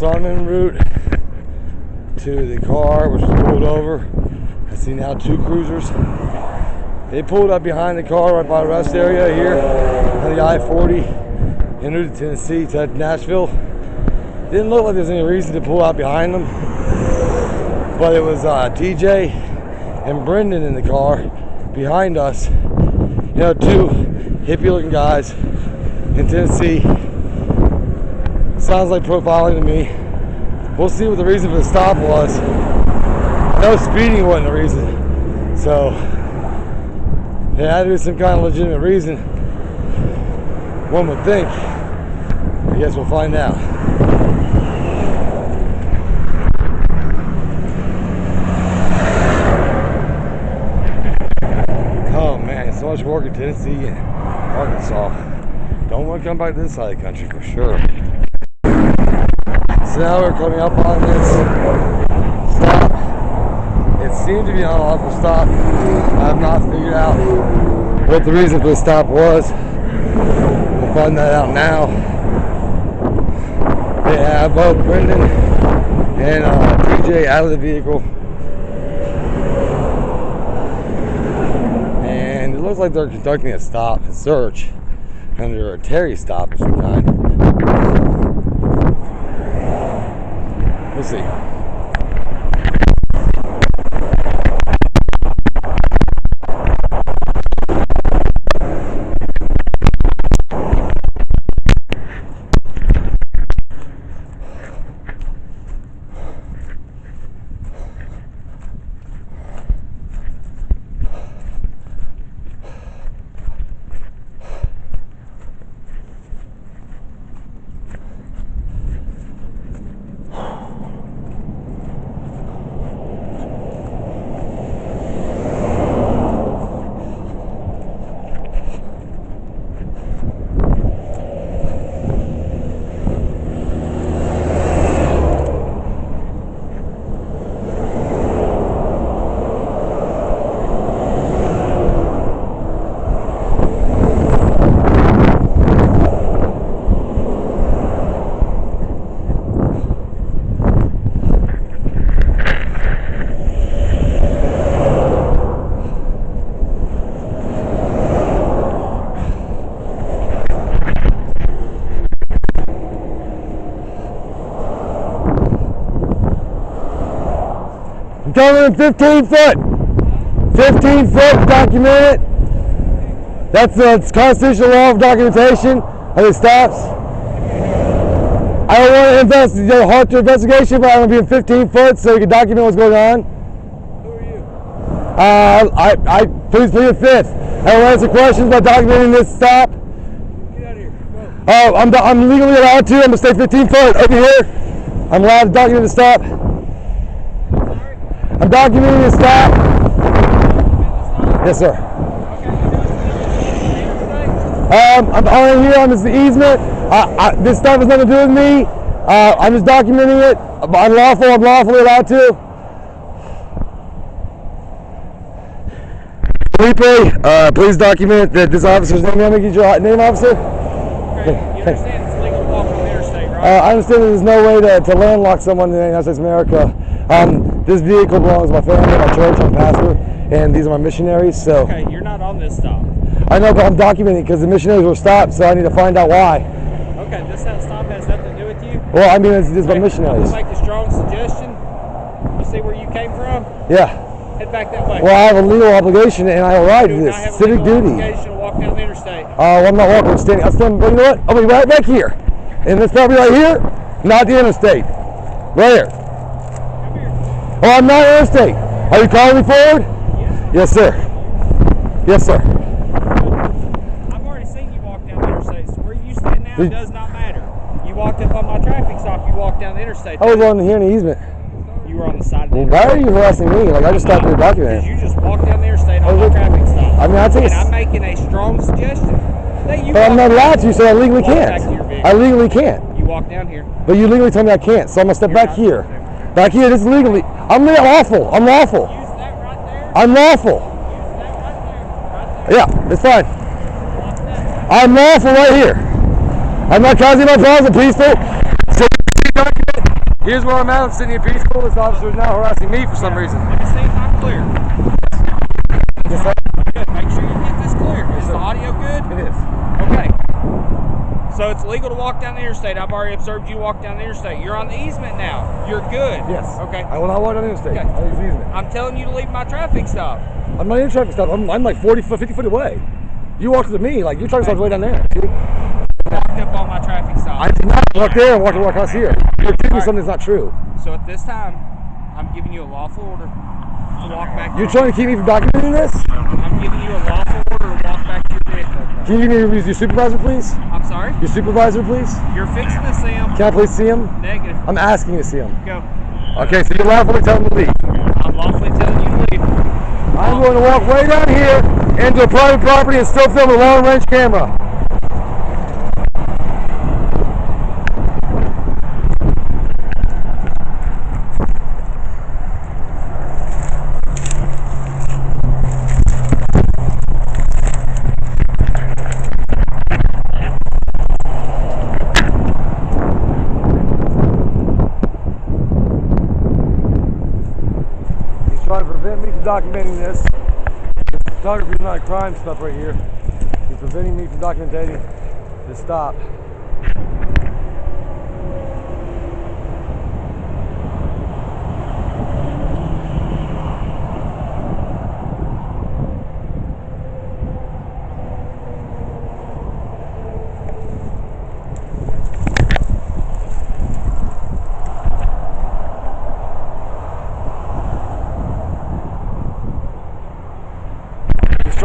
So I'm en route to the car, which was pulled over. I see now 2 cruisers. They pulled up behind the car right by the rest area here on the I-40 en route to Tennessee to Nashville. Didn't look like there's any reason to pull out behind them, but it was TJ and Brendan in the car behind us. You know, 2 hippie-looking guys in Tennessee. Sounds like profiling to me. We'll see what the reason for the stop was. No, speeding wasn't the reason. So, there had to be some kind of legitimate reason. One would think. I guess we'll find out. Oh man, so much work in Tennessee and Arkansas. Don't want to come back to this side of the country for sure. So now we're coming up on this stop. It seemed to be an unlawful stop. I have not figured out what the reason for the stop was. We'll find that out now. They have both Brendan and TJ out of the vehicle. And it looks like they're conducting a stop and search under a Terry stop of some kind. We'll see. Coming 15 foot. 15 foot, document it. That's the constitutional law of documentation of the stops. I don't want to investigate a hard investigation, but I want to be in 15 foot so you can document what's going on. Who are you? I please plead the fifth. I will answer questions about documenting this stop. Get out of here. Go. I'm legally allowed to. I'm gonna stay 15 foot over here. I'm allowed to document the stop. I'm documenting the stop. Yes, sir. I'm on here on this easement. This stuff has nothing to do with me. I'm just documenting it. I'm lawfully allowed to. Felipe, please document that this officer's name. May I get your name, officer? Okay. You understand it's legal to walk on the interstate, right? I understand that there's no way to landlock someone in the United States of America. This vehicle belongs to my family, my church, I'm a pastor, and these are my missionaries. So. Okay, you're not on this stop. I know, but I'm documenting because the missionaries were stopped, so I need to find out why. Okay, this stop has nothing to do with you? Well, I mean, it's my missionaries. I'm going to make a strong suggestion. You see where you came from? Yeah. Head back that way. Well, I have a legal obligation and I have a right to this. Civic duty. Obligation to walk down the interstate. Well, I'm not walking, I'm standing. Well, you know what? I'll be right back here. And this property right here, not the interstate. Right here. Come here. Oh, I'm not interstate. Are you calling me forward? Yes, sir. Yes, sir. I've already seen you walk down the interstate, so where you stand now does not matter. You walked up on my traffic stop, you walked down the interstate. I was on here in the easement. You were on the side of the Well, why are you harassing me? Like, I just stopped here documenting. Because you just walked down the interstate on my traffic stop. I mean, I think I'm making a strong suggestion that you. But I'm not allowed to, so I legally back to your can't. vehicle. I legally can't. You walk down here. But you legally told me I can't, so I'm gonna step back here. Back here, this is legally. I'm lawful. I'm lawful. Use that right there. I'm lawful. Use that right there. Yeah, it's fine. I'm lawful right here. I'm not causing no problems. I'm peaceful. So, document. Here's where I'm at. I'm sitting here peaceful. This officer is now harassing me for some reason. Let me see if I'm clear. Yes, sir. Good. Make sure you get this clear. Is the audio good? It is. Okay. So it's legal to walk down the interstate. I've already observed you walk down the interstate. You're on the easement now. You're good. Yes. Okay. I will not walk down the interstate. Okay. I use the easement. I'm telling you to leave my traffic stop. I'm not in traffic stop. I'm like 40 foot, 50 foot away. You walked to me, like your traffic stop's way down there. See? Walked up on my traffic stop. I did not walk there and walk across here. You're telling me something's not true. So at this time, I'm giving you a lawful order to walk back. You're trying to keep me from documenting this? I'm giving you a lawful order to walk back to your vehicle. Can you give me your supervisor, please? I'm sorry? Your supervisor, please? You're fixing to see him. Can I please see him? Negative. I'm asking to see him. Go. Okay, so you're lawfully telling me to leave. I'm lawfully telling you to leave. I'm going to walk way down here into a private property and still film a long-range camera. Trying to prevent me from documenting this. Photography is not a crime stuff right here. He's preventing me from documenting this stop.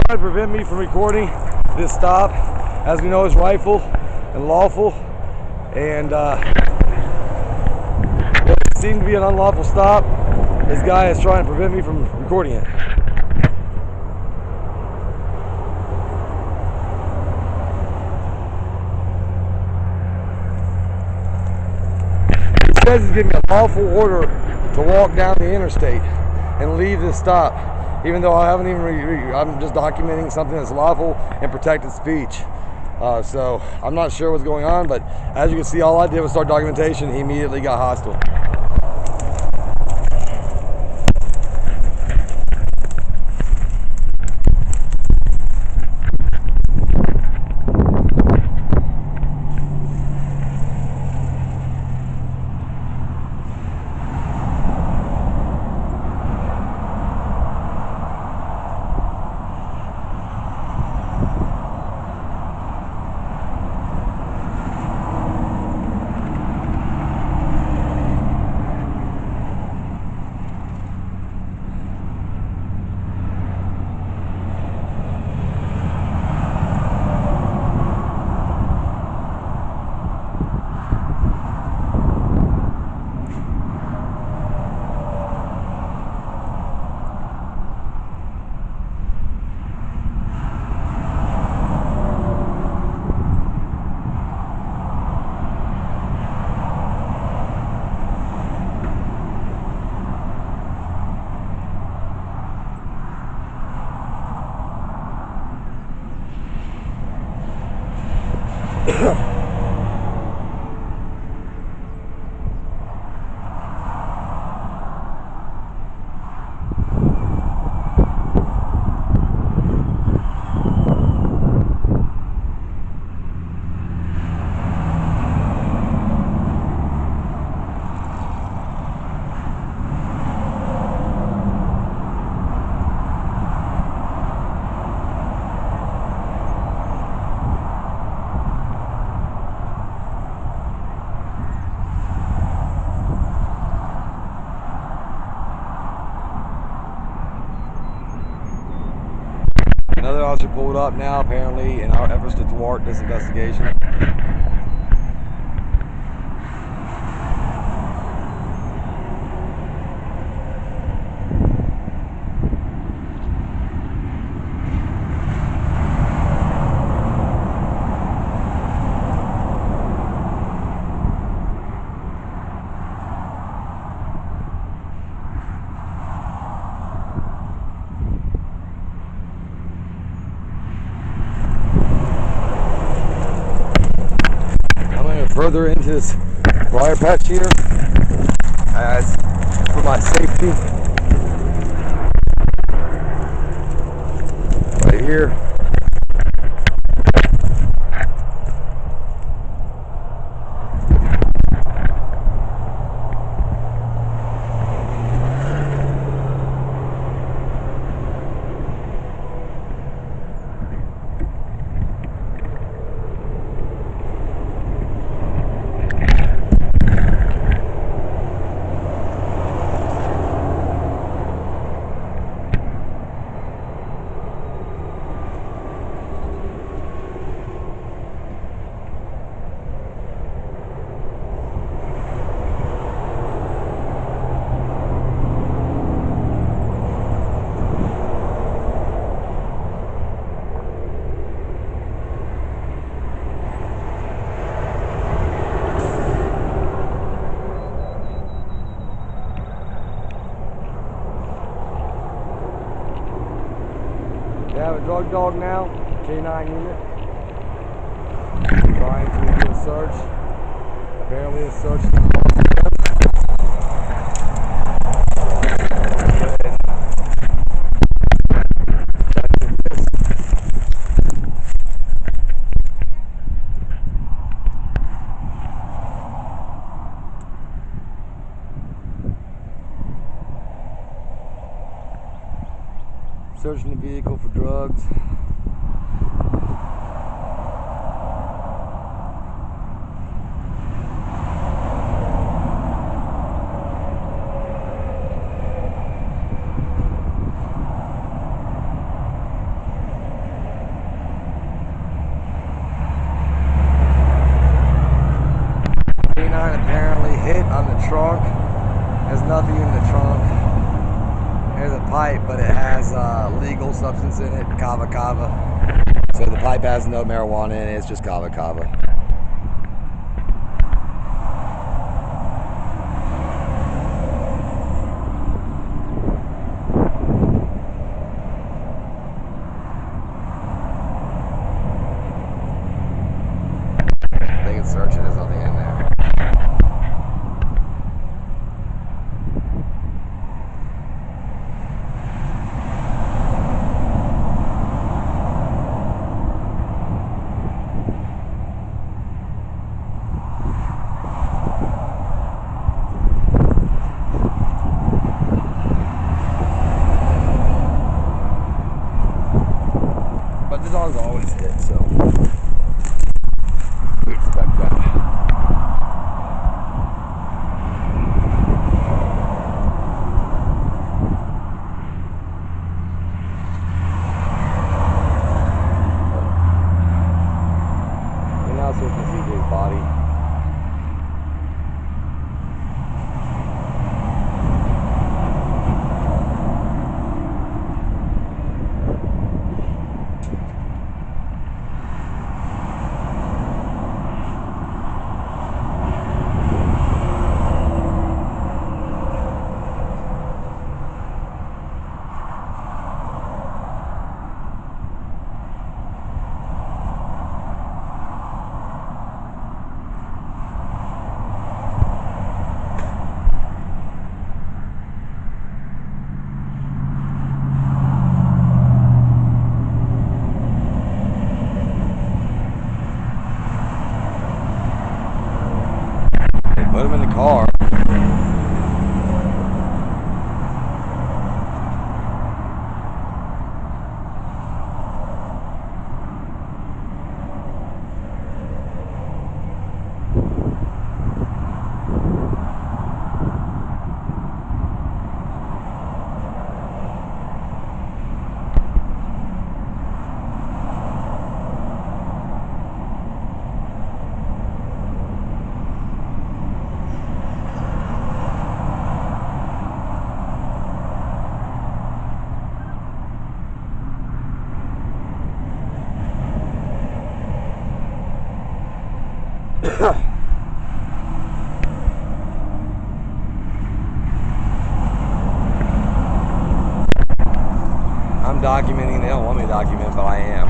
Trying to prevent me from recording this stop. As we know, it's rightful and lawful, and what seemed to be an unlawful stop, this guy is trying to prevent me from recording it. He says he's giving me a lawful order to walk down the interstate and leave this stop, even though I haven't even I'm just documenting something that's lawful and protected speech. So I'm not sure what's going on, but as you can see, all I did was start documentation. He immediately got hostile. Another officer pulled up now, apparently, in our efforts to thwart this investigation. Further into this briar patch here. as for my safety. Right here. We have a drug dog now, K9 unit, trying to do a search. Apparently a search is searching the vehicle for drugs. K9 apparently hit on the trunk. There's nothing in the trunk. There's a pipe, but it has legal substance in it, kava kava. So the pipe has no marijuana in it, it's just kava kava. They can search it, there's nothing in there. But the dog's always hit, so we expect that. And now so we can see his body. Put him in the car. I'm documenting. They don't want me to document, but I am.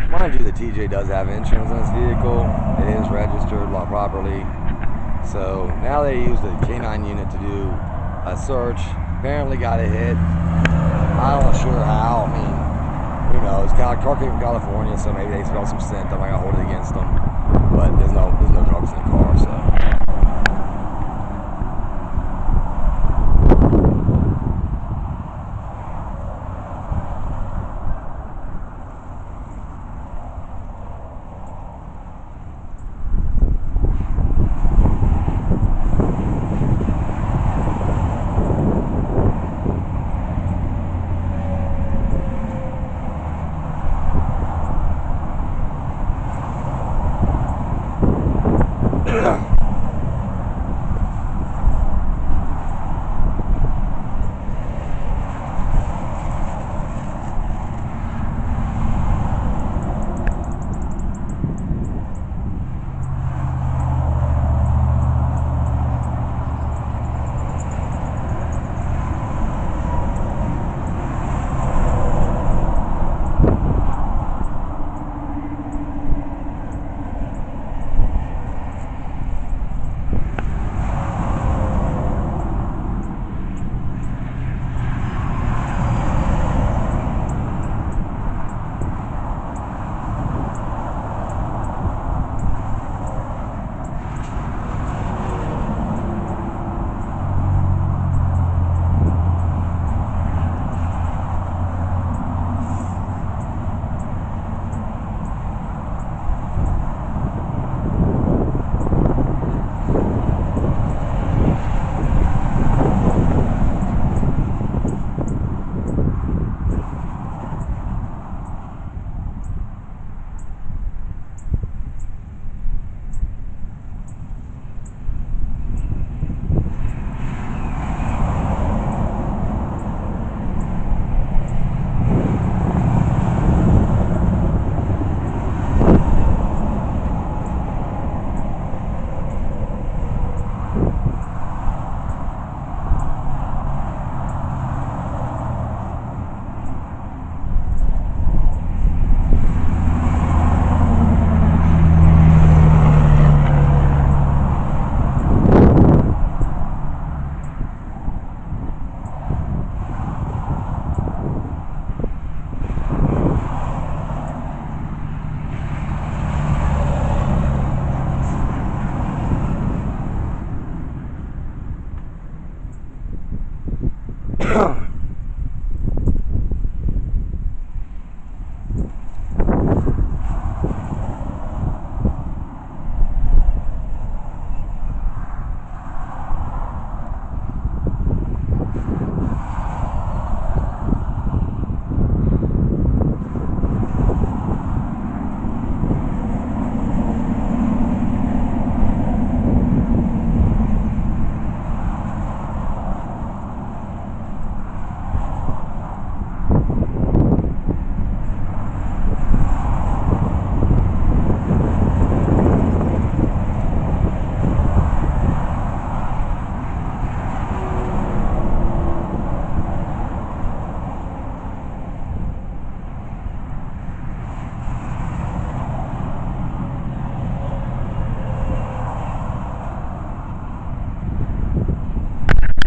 Mind you, the TJ does have insurance on his vehicle. It is registered properly. So now they use the K9 unit to do a search. Apparently got a hit. I'm not sure how. I mean, who knows? Car came from California, so maybe they smell some scent. I might hold it against them. But there's no drugs in the car, so.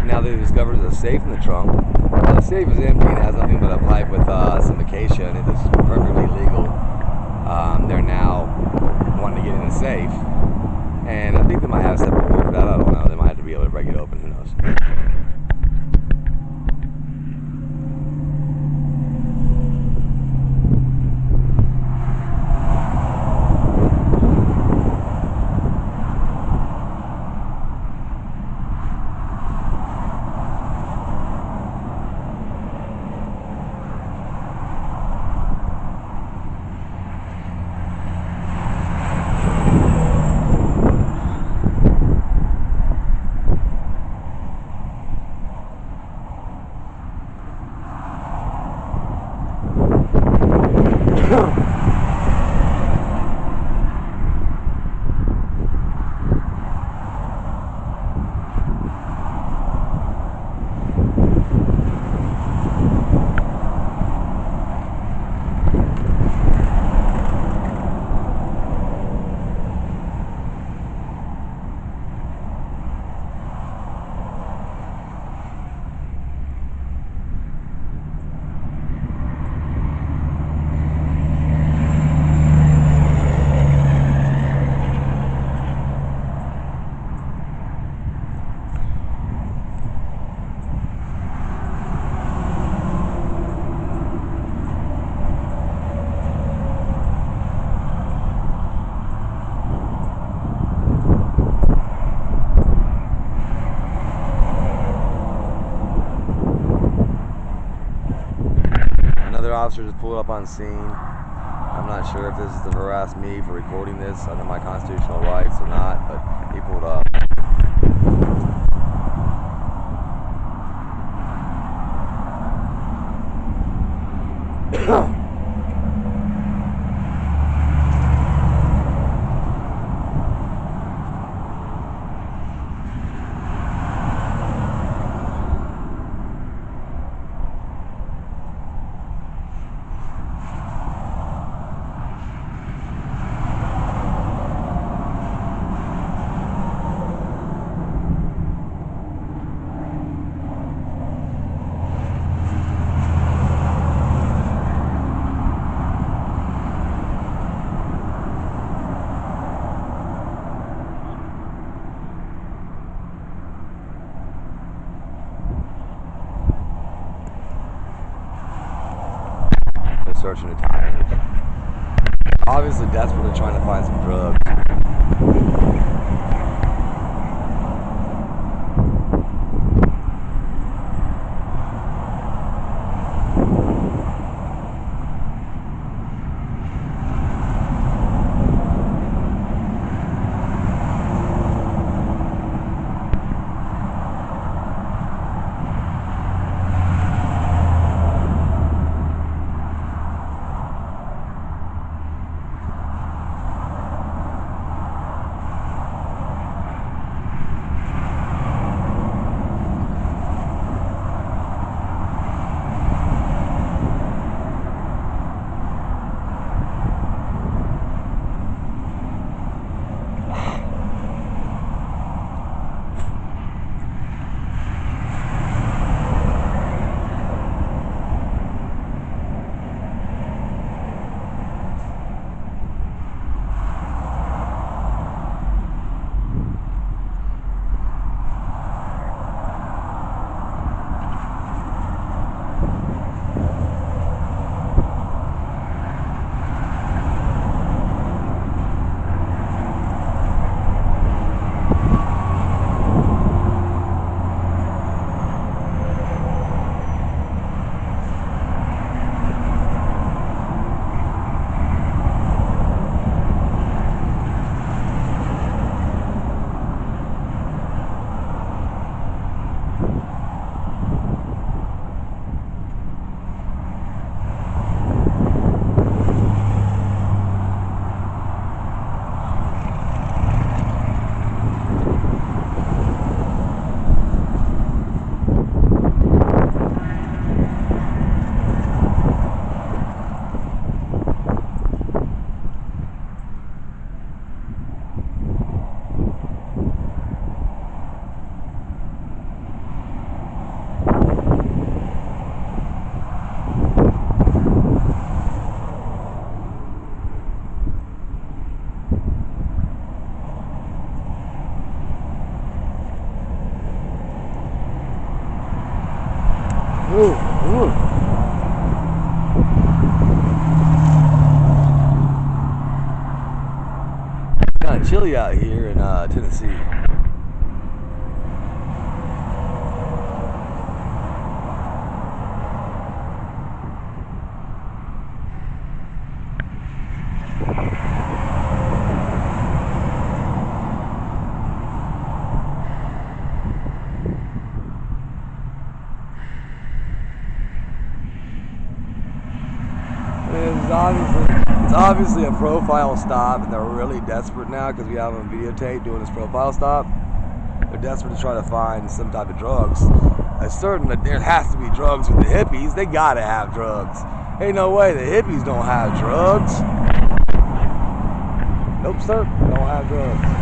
Now they discovered there's a safe in the trunk. Now the safe is empty and has nothing but a pipe with some medication. It is perfectly legal. They're now wanting to get in the safe, and I think they might have a separate door for that. I don't know. They might have to be able to break it open. Who knows? officer just pulled up on scene. I'm not sure if this is to harass me for recording this under my constitutional rights or not, but he pulled up. Searching the tires. Obviously desperately trying to find some drugs. It's kind of chilly out here in Tennessee. It's obviously a profile stop, and they're really desperate now because we have them videotaped doing this profile stop. They're desperate to try to find some type of drugs. It's certain that there has to be drugs with the hippies. They gotta have drugs. Ain't no way the hippies don't have drugs. Nope, sir, don't have drugs.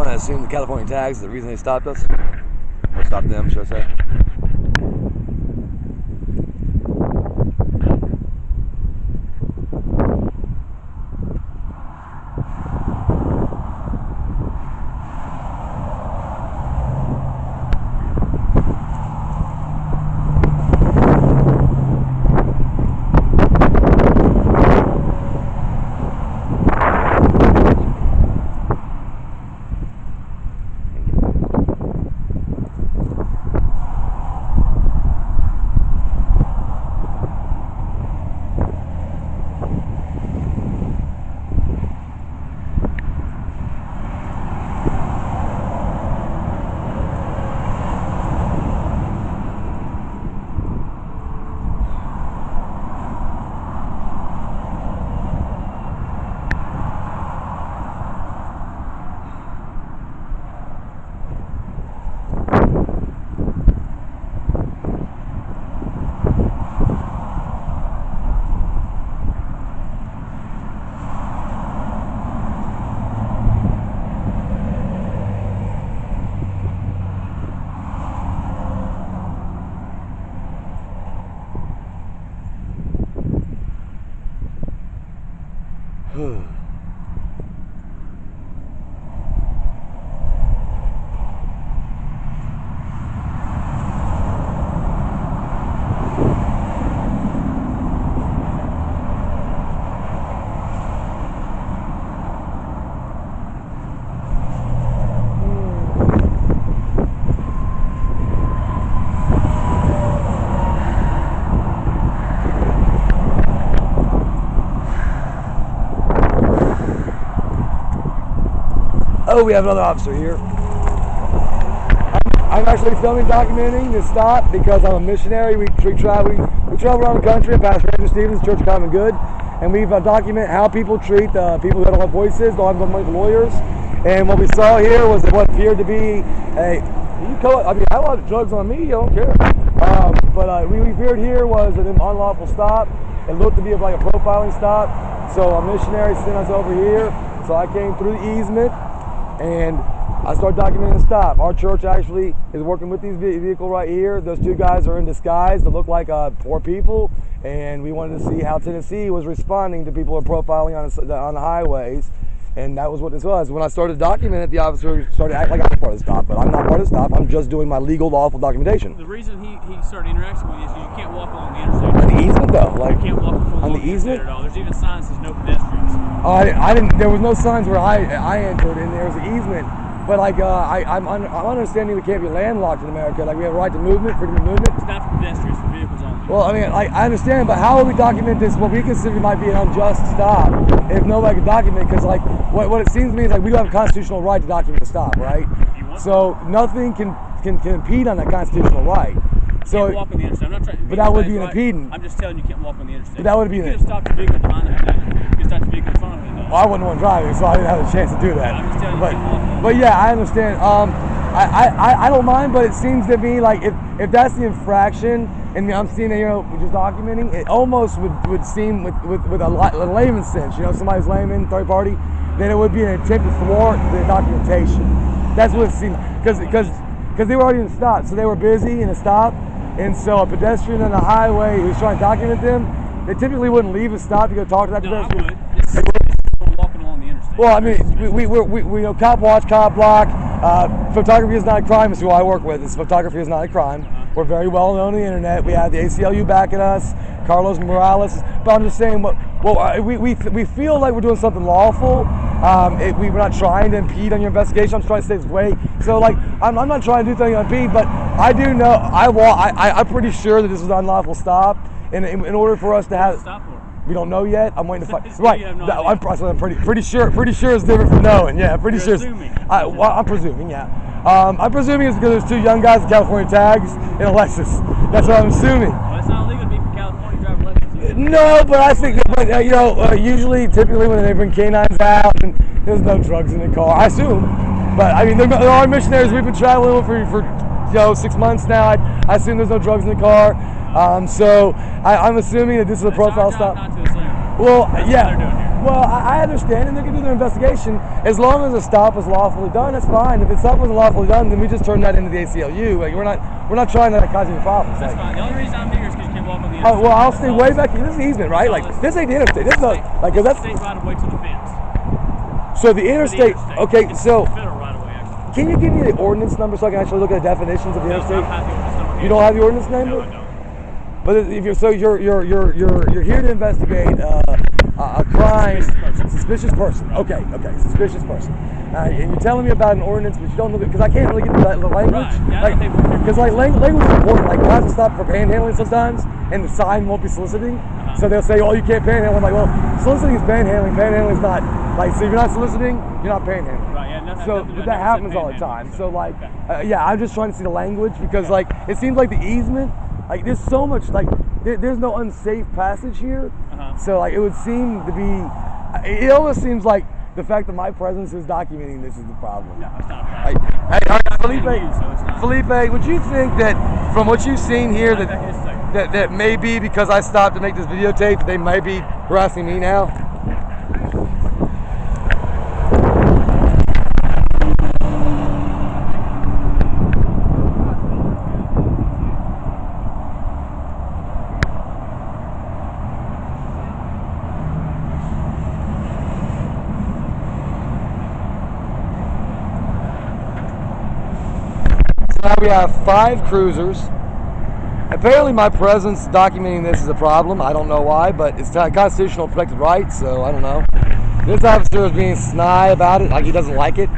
to assume the California tags is the reason they stopped us. Or stopped them, should I say. Oh, we have another officer here. I'm actually filming, documenting this stop because I'm a missionary. We travel around the country. I'm Pastor Andrew Stevens, Church of Common Good, and we document how people treat people that don't have voices, don't have money for lawyers. And what we saw here was what appeared to be I mean, I have a lot of drugs on me. I don't care. But we appeared here was an unlawful stop. It looked to be like a profiling stop. So a missionary sent us over here. So I came through the easement. And I started documenting the stop. Our church actually is working with these vehicle right here. Those two guys are in disguise to look like poor people, and we wanted to see how Tennessee was responding to people who are profiling on the highways. And that was what this was. When I started documenting it, the officer started acting like I'm part of the stop, but I'm not part of the stop. I'm just doing my legal, lawful documentation. The reason he started interacting with you is you can't walk along the interstate. On the easement, though, like you can't walk along the easement at all. There's even signs that says no pedestrians. I didn't. There was no signs where I entered, and there was an easement. But like I'm understanding we can't be landlocked in America. Like we have a right to movement, freedom of movement. It's not for pedestrians, for vehicles only. Well, I mean, like I understand, but how would we document this? What we consider might be an unjust stop if nobody could document? Because like what it seems to me is like we do have a constitutional right to document a stop, right? So nothing can impede on that constitutional right. So you can't walk on the interstate. I'm not trying. But that would be an impediment. I'm just telling you, you can't walk on the interstate. But that would be. You could have stopped the vehicle behind it. You could have stopped the vehicle in front of it. Though. Well, I wasn't the one driving, so I didn't have a chance to do that. I'm just telling you, you can't walk on it. But yeah, I understand. I don't mind, but it seems to me like if that's the infraction, and I'm seeing it here just documenting, it almost would seem with a layman's sense, somebody's layman, third party, then it would be an attempt to thwart the documentation. That's what it seemed, because they were already in a stop, so they were busy in a stop, and so a pedestrian on the highway who's trying to document them, they typically wouldn't leave a stop to go talk to that pedestrian. I would. It's walking along the interstate. Well, I mean, we cop watch, cop block. Photography is not a crime. Is who I work with. Photography is not a crime. We're very well known on the internet. We have the ACLU backing us. Carlos Morales. But I'm just saying, we feel like we're doing something lawful. We're not trying to impede on your investigation. I'm just trying to stay this way. So like, I'm not trying to do anything to impede, but I do know I'm pretty sure that this was an unlawful stop. In order for us to have. Stop for? We don't know yet. I'm waiting to find. Right. I'm pretty sure. Pretty sure it's different from knowing. Yeah. Pretty sure. Assuming. I'm presuming. Yeah. I'm presuming it's because there's two young guys with California tags in a Lexus. That's what I'm assuming. Well, it's not illegal to be from California drive Lexus. No, but I think that, typically when they bring canines out, and there's no drugs in the car. I assume. But I mean, there are missionaries we've been traveling with for 6 months now. I assume there's no drugs in the car. So I'm assuming that this is a profile stop. Not to assume. Well, That's yeah. what they're doing here. Well, I understand, and they can do their investigation as long as the stop was lawfully done. That's fine. If the stop wasn't lawfully done, then we just turn that into the ACLU. Like we're not trying to cause any problems. That's like, fine. The only reason I'm here is because you can't walk on the interstate. well, I'll stay way back here. This is easement, right? Like this ain't the interstate. This is not like because that's state right of way to the fence. so the interstate. Okay, It's so federal right of way, actually. can you give me the ordinance number so I can actually look at the definitions of the No, interstate? I have the ordinance number here. You don't have the ordinance number? No, I don't. But if you're you're here to investigate a crime, suspicious person. Okay, suspicious person. And you're telling me about an ordinance, but you don't know because I can't really get the language. Right. Yeah, I don't think we're here. Because language is important. Like we'll have to stop for panhandling sometimes, and the sign won't be soliciting. So they'll say, "Oh, you can't panhandle." I'm like, "Well, soliciting is panhandling. Panhandling is not like so. If you're not soliciting, you're not panhandling." Right. Yeah. Nothing, So nothing, but that happens all the time. So like, yeah, I'm just trying to see the language because like it seems like the easement, like there's so much like there's no unsafe passage here. So like it would seem to be, it almost seems like the fact that my presence is documenting this is the problem. No, it's not a problem. Felipe, would you think that from what you've seen here that maybe because I stopped to make this videotape, they might be harassing me now? Now we have 5 cruisers. Apparently my presence documenting this is a problem. I don't know why, but it's a constitutional protected right, so I don't know. This officer is being snide about it, like he doesn't like it.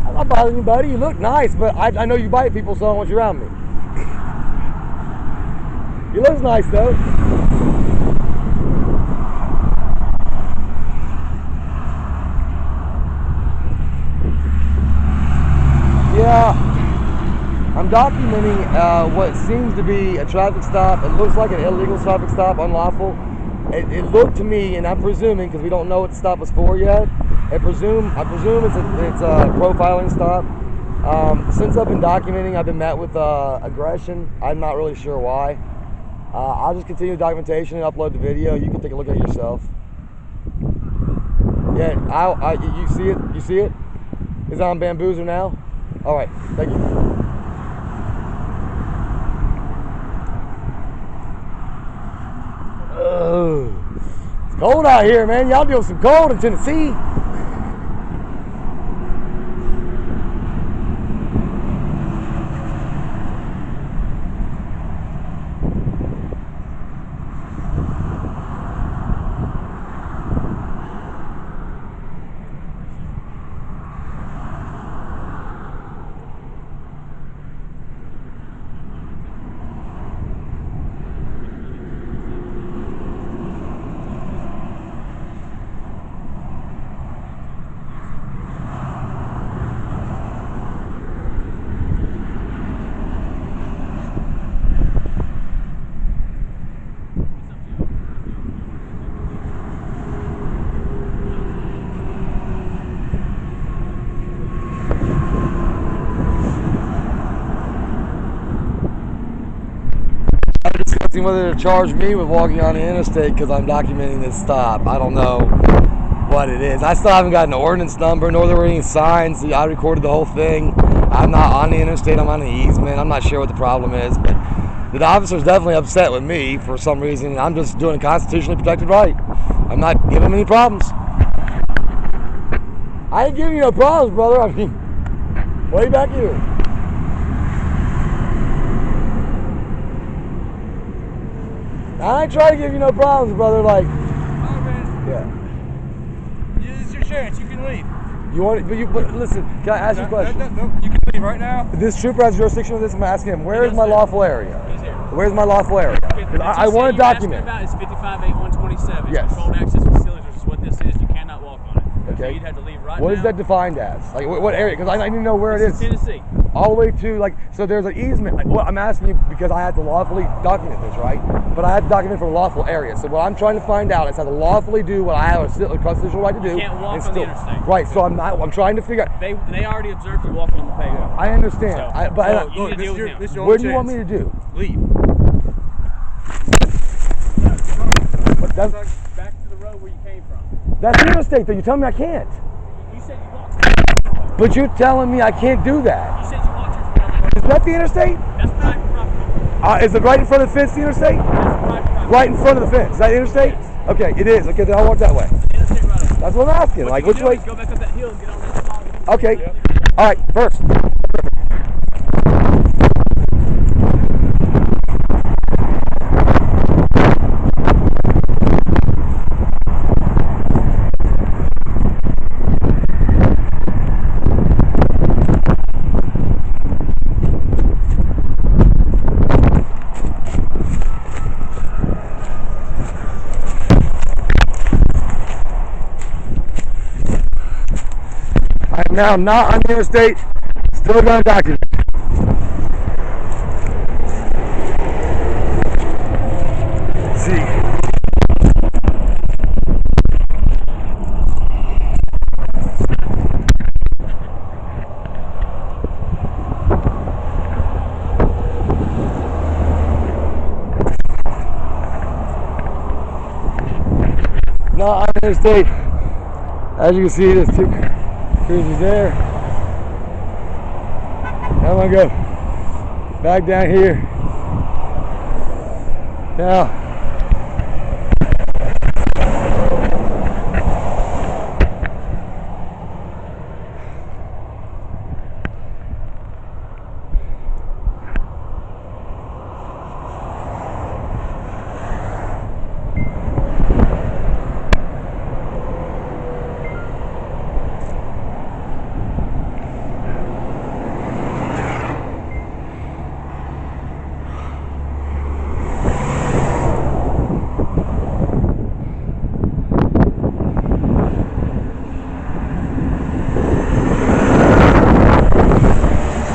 I'm not bothering you, buddy. You look nice, but I know you bite people, so I don't want you around me. He looks nice though. Yeah, I'm documenting what seems to be a traffic stop. It looks like an illegal traffic stop, unlawful. It looked to me, and I'm presuming because we don't know what the stop was for yet. I presume it's a profiling stop. Since I've been documenting, I've been met with aggression. I'm not really sure why. I'll just continue the documentation and upload the video. You can take a look at it yourself. Yeah, you see it? You see it? Is it on Bamboozer now? All right, thank you. It's cold out here, man. Y'all deal with some cold in Tennessee. Discussing whether to charge me with walking on the interstate because I'm documenting this stop. I don't know what it is. I still haven't got an ordinance number, nor there were any signs. I recorded the whole thing. I'm not on the interstate, I'm on the easement. I'm not sure what the problem is, but the officer's definitely upset with me for some reason, and I'm just doing a constitutionally protected right. I'm not giving him any problems. I ain't giving you no problems, brother. I mean, way back here. I ain't trying to give you no problems, brother. Like, Oh, man. yeah. This is your chance. You can leave. You want it? But listen, can I ask you a question? No, you can leave right now. This trooper has jurisdiction with this. I'm asking him, where is my lawful area? He's here. Where's my lawful area? 'Cause I want to document. About is 558127. Yes. Controlled access facilities, which is what this is. You cannot walk on it. So Okay. you'd have to leave right What now. is that defined as? Like what area? Because I need to know where it is. Tennessee. All the way to like, so there's an easement. Like, well, I'm asking you because I have to lawfully document this, right? But I have to document from a lawful area. So what I'm trying to find out is how to lawfully do what I have a constitutional right to do. You can't walk and on the still, interstate. right? So I'm trying to figure out. They already observed you walking on the pavement. I understand. So, But you need to deal with him. this is your what only do you want me chance. to do? Leave. But that's Back to the road where you came from. the interstate though. You tell me I can't. You said you walked. But you're telling me I can't do that. You said you walked here from the Is that the interstate? That's private property. Is it right in front of the fence, the interstate? That's private property. Right in front of the fence. Is that interstate? Okay, it is. Okay, then I'll walk that way. Interstate right over. That's what I'm asking. What Like, you which can do way? is go back up that hill and get on that spot. Okay. All right, first. Now I'm not on the interstate, still gonna document. Let's see. Not on the interstate. As you can see, there's two cruisers there. Now I'm gonna go back down here. Now,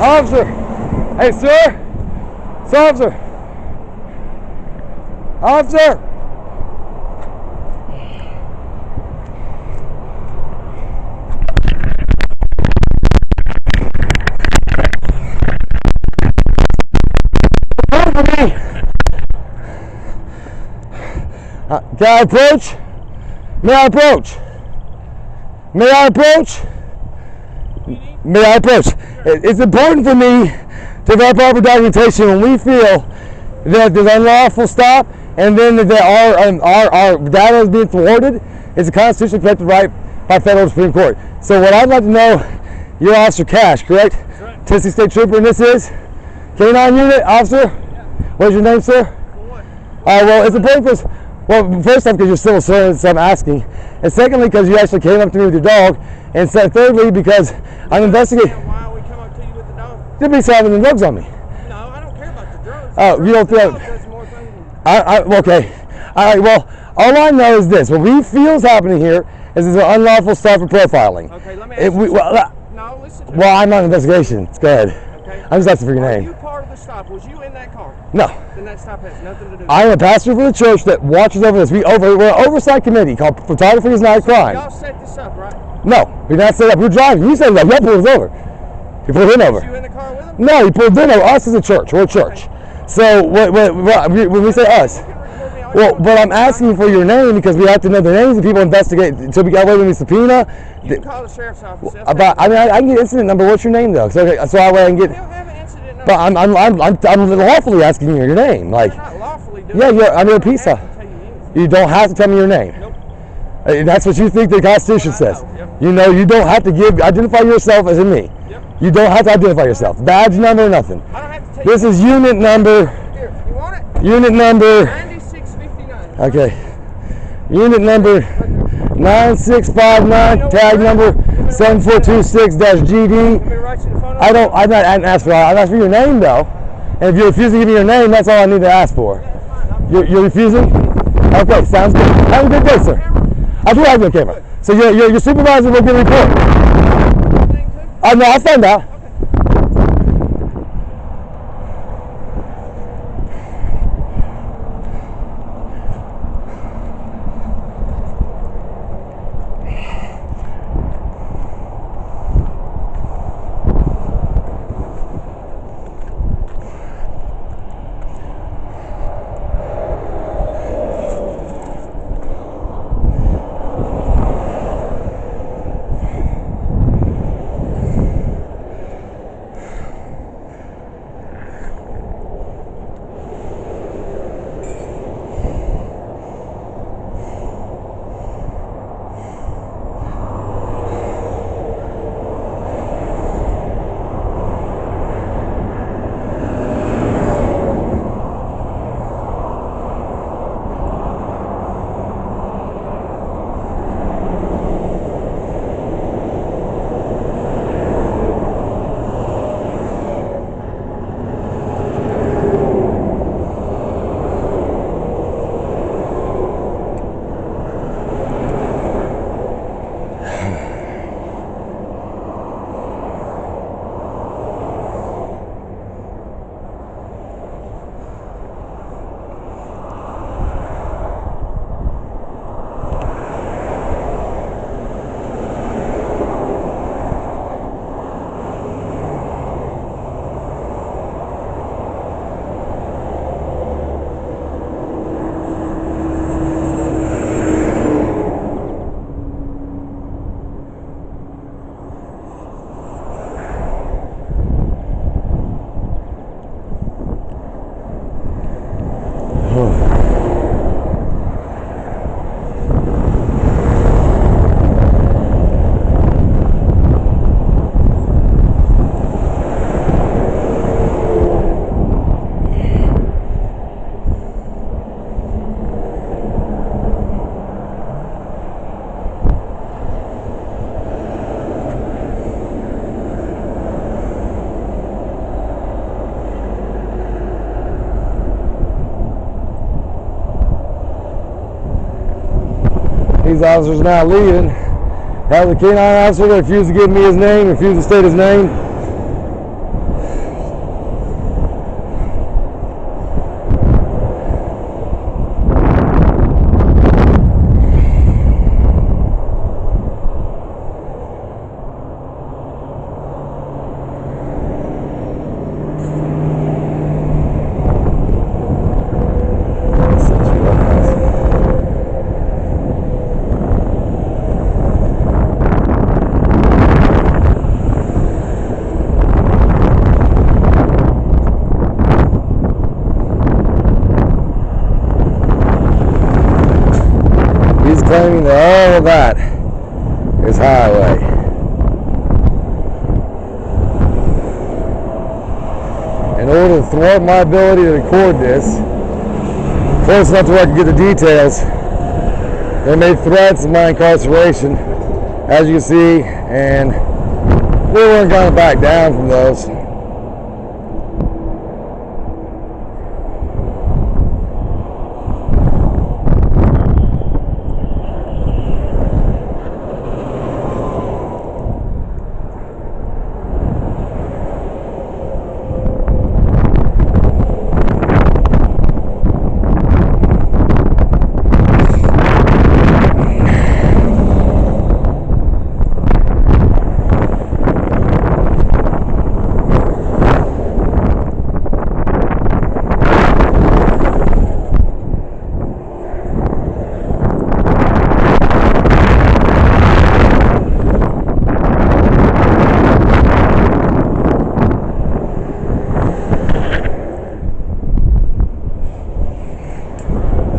officer, hey sir, officer, officer. Can I approach? May I approach? May I approach? May I approach? It's important for me to have proper documentation when we feel that there's unlawful stop and then that our data is being thwarted. It's a constitutionally protected right by federal Supreme Court. So what I'd like to know, you're Officer Cash, correct? That's right. Tennessee State Trooper, and this is K9 Unit, Officer? Yeah. What's your name, sir? What? Well, it's important for us. Well, first off, because you're civil servant, so I'm asking. And secondly, because you actually came up to me with your dog. And thirdly, because I'm investigating. Why we come up to you with the dog? There be having the drugs on me. No, I don't care about the drugs. Oh, you don't The feel- dog does more things Okay. All right. Well, all I know is this: what we feel is happening here is there's an unlawful stop for profiling. Okay, let me ask you No, listen to me. Well, I'm not an investigation. Go ahead. Okay. I'm just asking for your Are name. you part of the stop? Was you in that car? No. Then that stop has nothing to do with I am a pastor for the church that watches over this. We're an oversight committee called Photography is Not a Crime. Y'all set this up, right? No, we not set up. We're driving. You set it up. You pulled us over. You pulled him Was over. you in the car with him? No, you pulled in over. Us as a church. We're a church. So when we say us, You can record me all you well, want. but I'm asking for your name because we have to know the names of people investigate. So we got away with subpoena. You can call the sheriff's office. They'll About, take I can get incident number. What's your name though? So I can it. get. They'll have an incident number. But I'm lawfully asking you your name. Like, You're not lawfully doing yeah, it. I'm a I don't peace have to officer. tell you anything. You don't have to tell me your name. Nope. That's what you think the Constitution That's what I says. know, yep. You know, you don't have to identify yourself as in me. Yep. You don't have to identify yourself. Badge number, nothing. I don't have to tell This you. is unit number. Here, you want it? Unit number. 9659. Okay. Unit number 9659. Tag number 7426-GD. Want me to write you the phone number? I'm not asking for. I'm asking for your name though. And if you're refusing to give me your name, that's all I need to ask for. You're refusing? Okay, sounds good. Have a good day, sir. I do have you on camera. So your supervisor will get a report. No, I'll find out. These officers now leaving. That was a K9 officer that refused to give me his name, refused to state his name. Claiming that all of that is highway. In order to thwart my ability to record this, close enough to where I can get the details, they made threats of my incarceration, as you can see, and we weren't going to back down from those.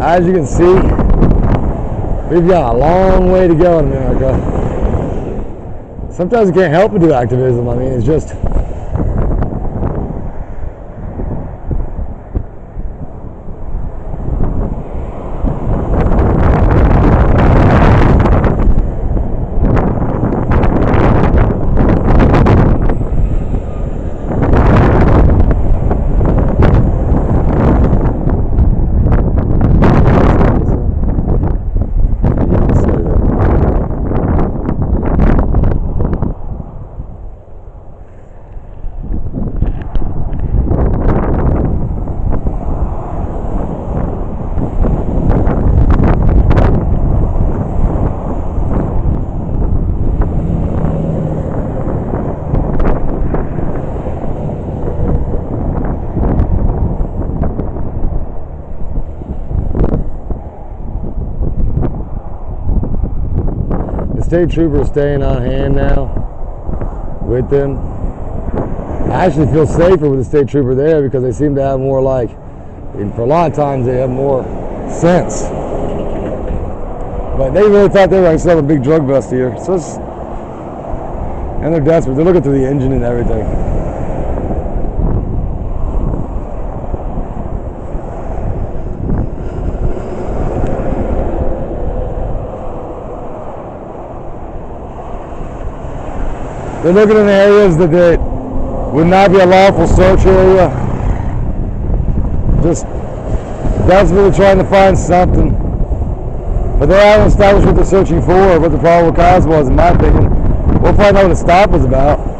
As you can see, we've got a long way to go in America. Sometimes you can't help but do activism. I mean, it's just state trooper is staying on hand now with them. I actually feel safer with the state trooper there because they seem to have more and for a lot of times they have more sense. But they really thought they were going to set up a big drug bust here. So and they're desperate. They're looking through the engine and everything. They're looking in areas that would not be a lawful search area. Just desperately trying to find something. But they haven't established what they're searching for or what the probable cause was, in my opinion. We'll find out what the stop was about.